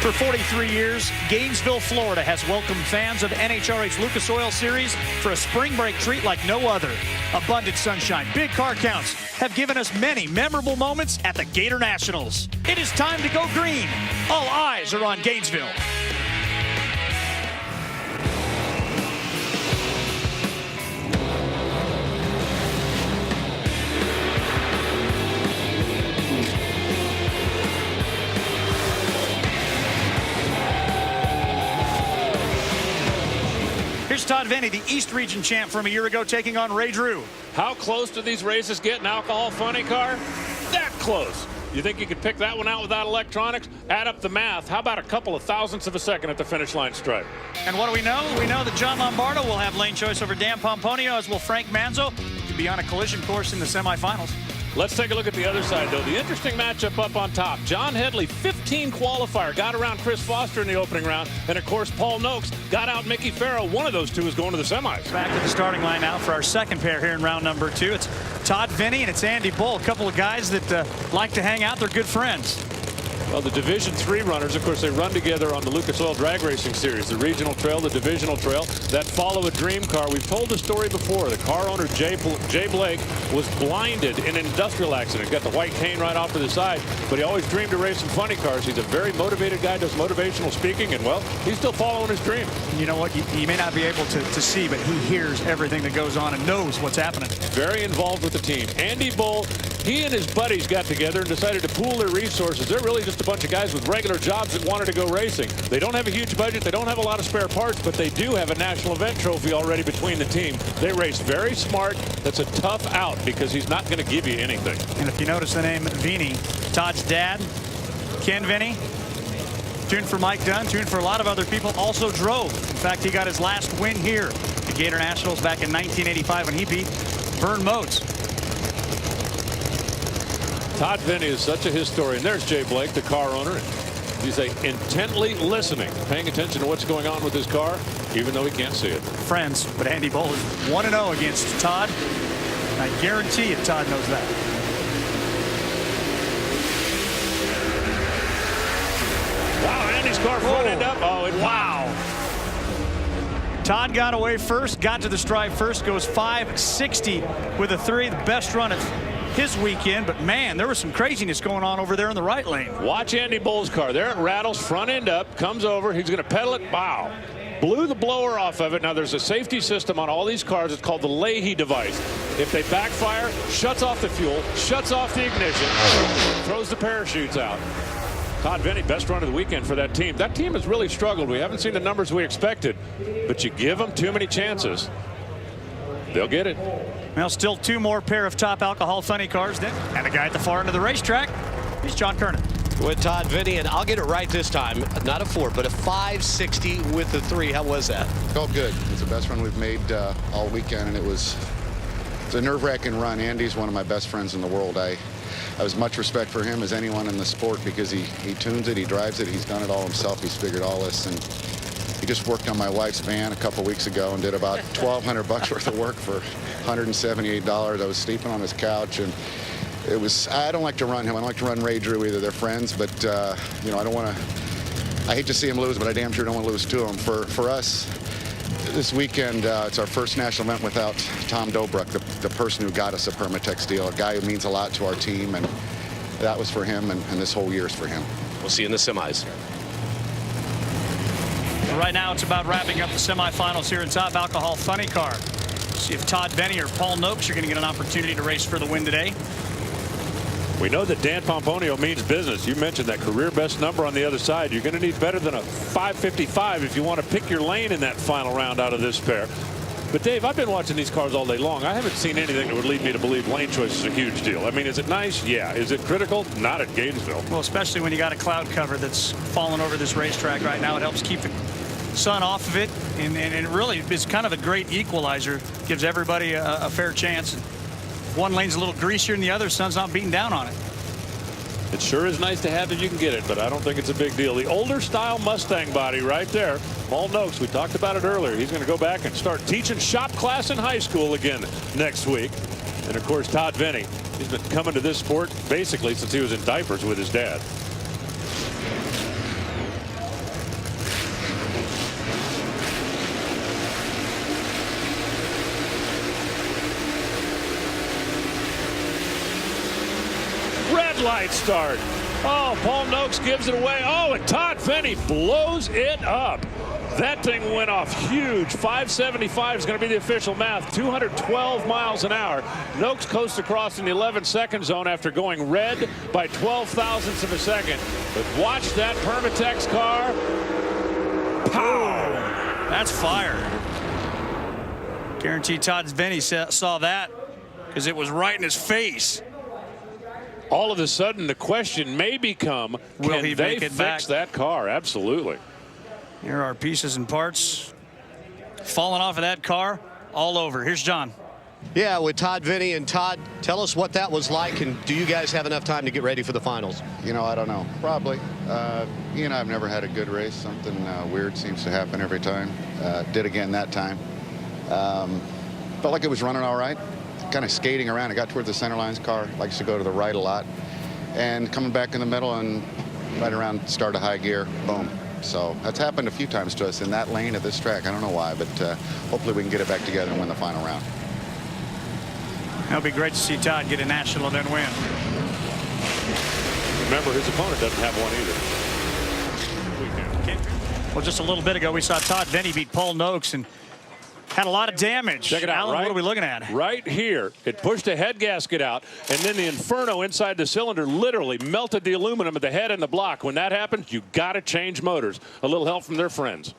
For 43 years, Gainesville, Florida has welcomed fans of NHRA's Lucas Oil Series for a spring break treat like no other. Abundant sunshine, big car counts have given us many memorable moments at the Gator Nationals. It is time to go green. All eyes are on Gainesville. Here's Todd Venny, the East Region champ from a year ago, taking on Ray Drew. How close do these races get in Alcohol Funny Car? That close. You think you could pick that one out without electronics? Add up the math. How about a couple of thousandths of a second at the finish line stripe? And what do we know? We know that John Lombardo will have lane choice over Dan Pomponio, as will Frank Manzo, to be on a collision course in the semifinals. Let's take a look at the other side, though. The interesting matchup up on top. John Headley, 15 qualifier, got around Chris Foster in the opening round. And, of course, Paul Noakes got out Mickey Farrow. One of those two is going to the semis. Back to the starting line now for our second pair here in round number 2. It's Todd Venny and it's Andy Bull, a couple of guys that like to hang out. They're good friends. Well, the Division III runners, of course, they run together on the Lucas Oil Drag Racing Series. The regional trail, the divisional trail, that Follow a Dream car. We've told the story before. The car owner, Jay Blake, was blinded in an industrial accident. Got the white cane right off to the side, but he always dreamed of racing funny cars. He's a very motivated guy, does motivational speaking, and, well, he's still following his dream. You know what? He may not be able to see, but he hears everything that goes on and knows what's happening. Very involved with the team. Andy Bull, he and his buddies got together and decided to pool their resources. They're really just a bunch of guys with regular jobs that wanted to go racing. They don't have a huge budget. They don't have a lot of spare parts, but they do have a national event trophy already between the team. They race very smart. That's a tough out because he's not going to give you anything. And if you notice the name Venny, Todd's dad, Ken Venny, tuned for Mike Dunn, tuned for a lot of other people, also drove. In fact, he got his last win here at the Gator Nationals back in 1985 when he beat Vern Motes. Todd Venny is such a historian. There's Jay Blake, the car owner. He's intently listening, paying attention to what's going on with his car, even though he can't see it. Friends, but Andy Bull is 1-0 against Todd. I guarantee you Todd knows that. Wow, Andy's car front end up. Oh, wow. Todd got away first, got to the stripe first, goes 560 with a 3, the best run of his weekend, but man, there was some craziness going on over there in the right lane. Watch Andy Bull's car. There it rattles, front end up, comes over. He's going to pedal it. Wow. Blew the blower off of it. Now there's a safety system on all these cars. It's called the Leahy device. If they backfire, shuts off the fuel, shuts off the ignition, throws the parachutes out. Todd Venny, best run of the weekend for that team. That team has really struggled. We haven't seen the numbers we expected, but you give them too many chances, they'll get it. Well, still 2 more pair of top alcohol funny cars then. And the guy at the far end of the racetrack, he's John Kernan. With Todd Venny, and I'll get it right this time. Not a 4, but a 560 with the 3. How was that? Felt good. It's the best run we've made all weekend, and it's a nerve-wracking run. Andy's one of my best friends in the world. I have as much respect for him as anyone in the sport because he tunes it, he drives it, he's done it all himself, he's figured all this, and he just worked on my wife's van a couple weeks ago and did about $1,200 worth of work for $178. I was sleeping on his couch, and it was, I don't like to run him. I don't like to run Ray Drew either. They're friends, but you know, I don't want to, I hate to see him lose, but I damn sure don't want to lose to him. For us this weekend, it's our first national event without Tom Dobruck, the person who got us a Permatex deal, a guy who means a lot to our team, and that was for him, and this whole year is for him. We'll see you in the semis. Right now, it's about wrapping up the semifinals here in Top Alcohol Funny Car. See if Todd Venny or Paul Noakes are going to get an opportunity to race for the win today. We know that Dan Pomponio means business. You mentioned that career best number on the other side. You're going to need better than a 555 if you want to pick your lane in that final round out of this pair. But, Dave, I've been watching these cars all day long. I haven't seen anything that would lead me to believe lane choice is a huge deal. I mean, is it nice? Yeah. Is it critical? Not at Gainesville. Well, especially when you got a cloud cover that's falling over this racetrack right now. It helps keep the sun off of it, and it really is kind of a great equalizer. Gives everybody a fair chance. One lane's a little greasier than the other. Sun's not beating down on it. It sure is nice to have if you can get it, but I don't think it's a big deal. The older style Mustang body right there. Paul Noakes, we talked about it earlier. He's going to go back and start teaching shop class in high school again next week. And, of course, Todd Venny. He's been coming to this sport basically since he was in diapers with his dad. night start. Oh, Paul Noakes gives it away. Oh, and Todd Finney blows it up. That thing went off huge. 575 is going to be the official math. 212 miles an hour. Noakes coasts across in the 11-second zone after going red by 12 thousandths of a second. But watch that Permatex car. Pow! That's fire. Guaranteed Todd Finney saw that because it was right in his face. All of a sudden, the question may become, can they fix that car? Absolutely. Here are pieces and parts falling off of that car all over. Here's John. Yeah, with Todd Finney. And Todd, tell us what that was like, and do you guys have enough time to get ready for the finals? You know, I don't know. Probably. You know, I've never had a good race. Something weird seems to happen every time. Did again that time. Felt like it was running all right. Kind of skating around. I got toward the center lines. Car likes to go to the right a lot. And coming back in the middle and right around start of high gear, boom. So that's happened a few times to us in that lane at this track. I don't know why, but hopefully we can get it back together and win the final round. It'll be great to see Todd get a national event win. Remember, his opponent doesn't have one either. Well, just a little bit ago, we saw Todd Finney beat Paul Noakes and had a lot of damage. Check it out. Alan, what are we looking at? Right here. It pushed a head gasket out, and then the inferno inside the cylinder literally melted the aluminum at the head and the block. When that happens, you got to change motors. A little help from their friends.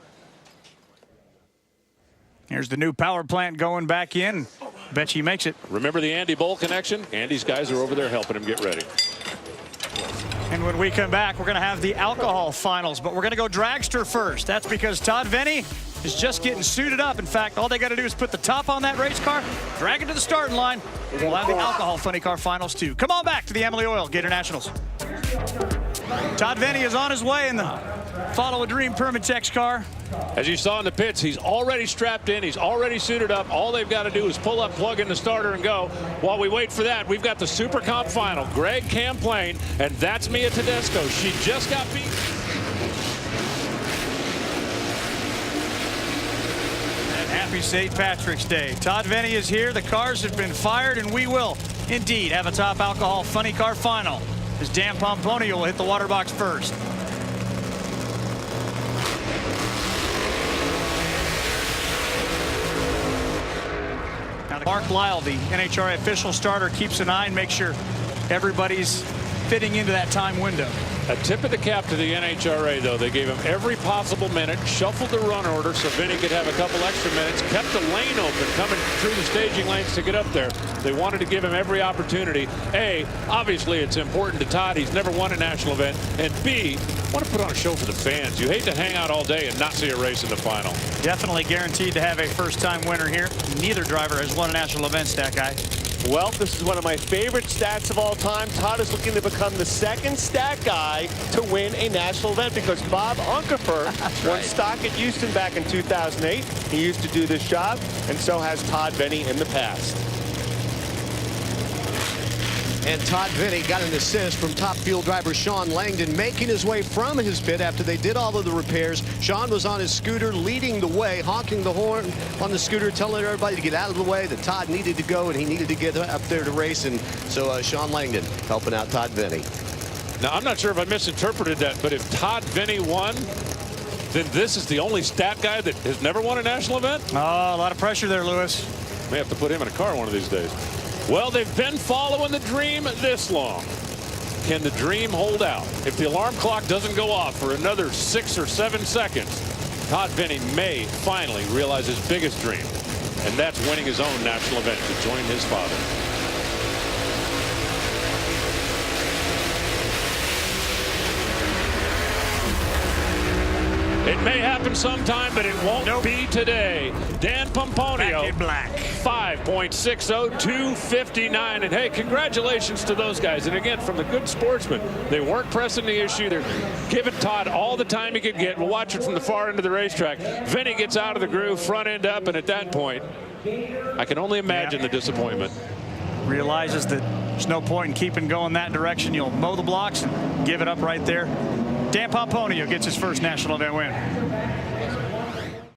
Here's the new power plant going back in. Bet he makes it. Remember the Andy Bowl connection? Andy's guys are over there helping him get ready. And when we come back, we're going to have the alcohol finals, but we're going to go dragster first. That's because Todd Finney is just getting suited up. In fact, all they got to do is put the top on that race car, drag it to the starting line. We'll have the alcohol funny car finals too. Come on back to the Emily Oil Gator Nationals. Todd Finney is on his way in the Follow a Dream Permatex car. As you saw in the pits, he's already strapped in. He's already suited up. All they've got to do is pull up, plug in the starter, and go. While we wait for that, we've got the Super Comp final. Greg Camplain, and that's Mia Tedesco. She just got beat. And happy St. Patrick's Day. Todd Finney is here. The cars have been fired, and we will indeed have a top alcohol funny car final. As Dan Pomponio will hit the water box first. Mark Lyle, the NHRA official starter, keeps an eye and makes sure everybody's fitting into that time window. A tip of the cap to the NHRA, though. They gave him every possible minute, shuffled the run order so Vinny could have a couple extra minutes, kept the lane open coming through the staging lanes to get up there. They wanted to give him every opportunity. A, obviously it's important to Todd. He's never won a national event. And B, want to put on a show for the fans. You hate to hang out all day and not see a race in the final. Definitely guaranteed to have a first-time winner here. Neither driver has won a national event, Stat Guy. Well, this is one of my favorite stats of all time. Todd is looking to become the second stat guy to win a national event because Bob Unkefer won stock at Houston back in 2008. He used to do this job, and so has Todd Finney in the past. And Todd Finney got an assist from top field driver Sean Langdon, making his way from his pit after they did all of the repairs. Sean was on his scooter leading the way, honking the horn on the scooter, telling everybody to get out of the way, that Todd needed to go and he needed to get up there to race. And so Sean Langdon helping out Todd Finney. Now, I'm not sure if I misinterpreted that, but if Todd Finney won, then this is the only stat guy that has never won a national event? Oh, a lot of pressure there, Lewis. May have to put him in a car one of these days. Well, they've been following the dream this long. Can the dream hold out? If the alarm clock doesn't go off for another 6 or 7 seconds, Todd Finney may finally realize his biggest dream, and that's winning his own national event to join his father. It may happen sometime, but it won't be today. Dan Pomponio, back in black. 5.60, 259. And hey, congratulations to those guys. And again, from the good sportsmen, they weren't pressing the issue. They're giving Todd all the time he could get. We'll watch it from the far end of the racetrack. Vinny gets out of the groove, front end up, and at that point, I can only imagine the disappointment. Realizes that there's no point in keeping going that direction. You'll mow the blocks and give it up right there. Dan Pomponio gets his first national event win.